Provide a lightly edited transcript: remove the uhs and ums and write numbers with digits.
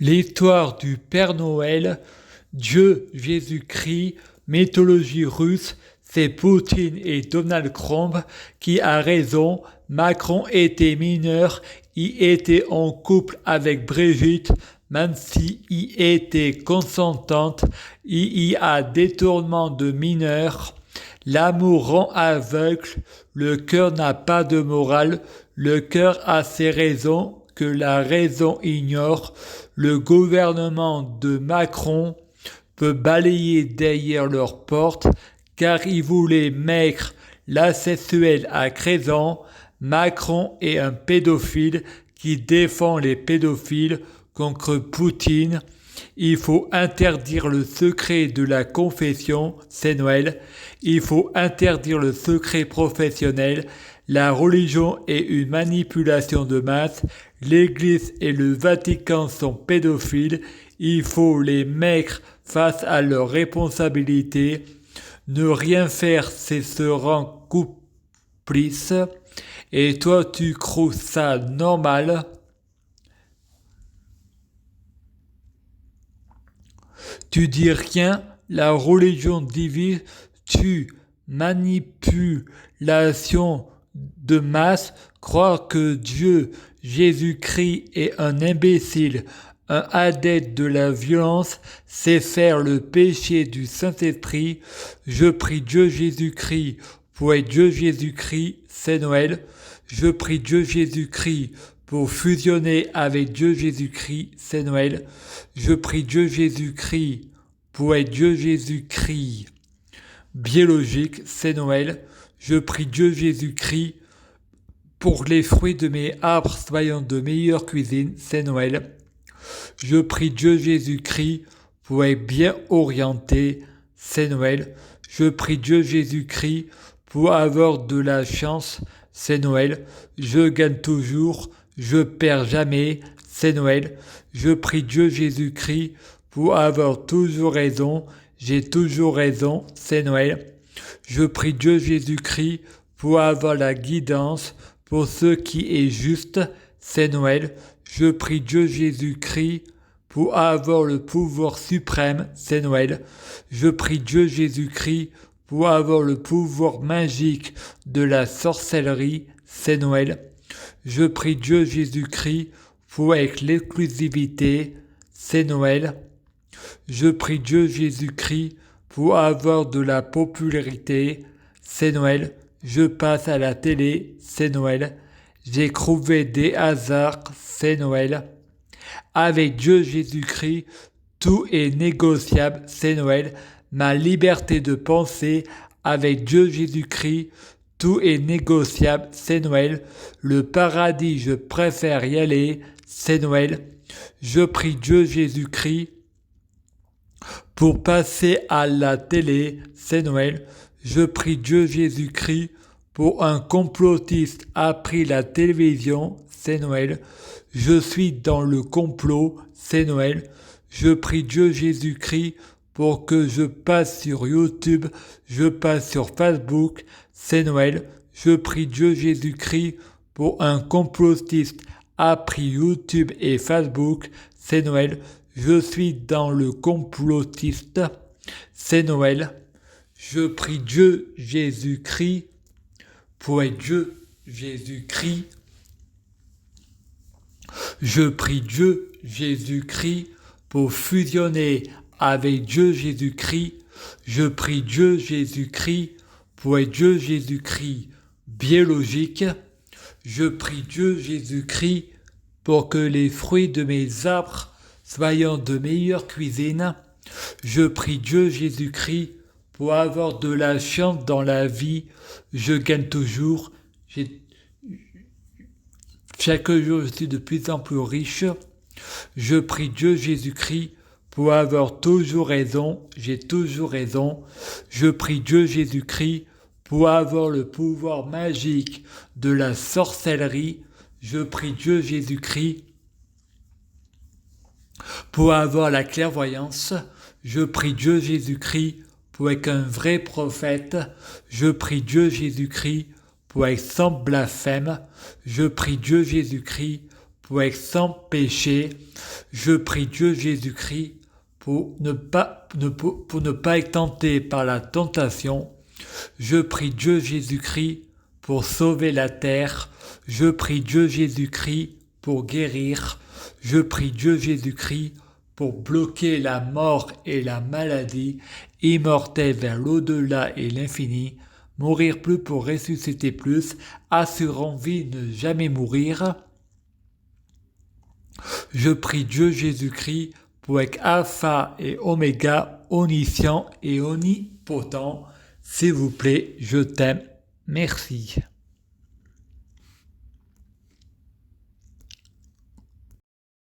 L'histoire du Père Noël, Dieu, Jésus-Christ, mythologie russe, c'est Poutine et Donald Trump qui a raison. Macron était mineur, il était en couple avec Brigitte, même s'il était consentante, il y a détournement de mineurs. L'amour rend aveugle, le cœur n'a pas de morale, le cœur a ses raisons que la raison ignore. Le gouvernement de Macron peut balayer derrière leurs portes car il voulait mettre l'asexuel à 13 ans. Macron est un pédophile qui défend les pédophiles contre Poutine. Il faut interdire le secret de la confession, c'est Noël. Il faut interdire le secret professionnel. La religion est une manipulation de masse. L'Église et le Vatican sont pédophiles. Il faut les mettre face à leurs responsabilités. Ne rien faire, c'est se rendre complice. Et toi, tu trouves ça normal? Tu dis rien, la religion divise, tu manipulation de masse, croire que Dieu, Jésus-Christ est un imbécile, un adepte de la violence, c'est faire le péché du Saint-Esprit. Je prie Dieu Jésus-Christ pour être Dieu Jésus-Christ, c'est Noël. Je prie Dieu Jésus-Christ pour fusionner avec Dieu Jésus-Christ, c'est Noël. Je prie Dieu Jésus-Christ pour être Dieu Jésus-Christ biologique, c'est Noël. Je prie Dieu Jésus-Christ pour les fruits de mes arbres soyant de meilleure cuisine, c'est Noël. Je prie Dieu Jésus-Christ pour être bien orienté, c'est Noël. Je prie Dieu Jésus-Christ pour avoir de la chance, c'est Noël. Je gagne toujours, je perds jamais, c'est Noël. Je prie Dieu Jésus-Christ pour avoir toujours raison, j'ai toujours raison, c'est Noël. Je prie Dieu Jésus-Christ pour avoir la guidance pour ce qui est juste, c'est Noël. Je prie Dieu Jésus-Christ pour avoir le pouvoir suprême, c'est Noël. Je prie Dieu Jésus-Christ pour avoir le pouvoir magique de la sorcellerie, c'est Noël. Je prie Dieu Jésus-Christ pour être l'exclusivité, c'est Noël. Je prie Dieu Jésus-Christ pour avoir de la popularité, c'est Noël. Je passe à la télé, c'est Noël. J'ai trouvé des hasards, c'est Noël. Avec Dieu Jésus-Christ, tout est négociable, c'est Noël. Ma liberté de penser, avec Dieu Jésus-Christ, tout est négociable, c'est Noël. Le paradis, je préfère y aller, c'est Noël. Je prie Dieu Jésus-Christ pour passer à la télé, c'est Noël. Je prie Dieu Jésus-Christ pour un complotiste a pris la télévision, c'est Noël. Je suis dans le complot, c'est Noël. Je prie Dieu Jésus-Christ pour que je passe sur YouTube, je passe sur Facebook, c'est Noël. Je prie Dieu Jésus-Christ pour un complotiste a pris YouTube et Facebook, c'est Noël. Je suis dans le complotiste, c'est Noël. Je prie Dieu Jésus-Christ pour être Dieu Jésus-Christ. Je prie Dieu Jésus-Christ pour fusionner avec Dieu Jésus-Christ. Je prie Dieu Jésus-Christ pour être Dieu Jésus-Christ biologique. Je prie Dieu Jésus-Christ pour que les fruits de mes arbres soient de meilleure cuisine. Je prie Dieu Jésus-Christ pour avoir de la chance dans la vie. Je gagne toujours. Chaque jour, je suis de plus en plus riche. Je prie Dieu Jésus-Christ pour avoir toujours raison. J'ai toujours raison. Je prie Dieu Jésus-Christ pour avoir le pouvoir magique de la sorcellerie. Je prie Dieu Jésus-Christ pour avoir la clairvoyance. Je prie Dieu Jésus-Christ pour être un vrai prophète. Je prie Dieu Jésus-Christ pour être sans blasphème. Je prie Dieu Jésus-Christ pour être sans péché. Je prie Dieu Jésus-Christ pour ne pas être tenté par la tentation. Je prie Dieu Jésus-Christ pour sauver la terre. Je prie Dieu Jésus-Christ pour guérir. Je prie Dieu Jésus-Christ pour bloquer la mort et la maladie, immortel vers l'au-delà et l'infini, mourir plus pour ressusciter plus, assurant vie, ne jamais mourir. Je prie Dieu Jésus-Christ pour être alpha et oméga, omniscient et omnipotent. S'il vous plaît, je t'aime. Merci.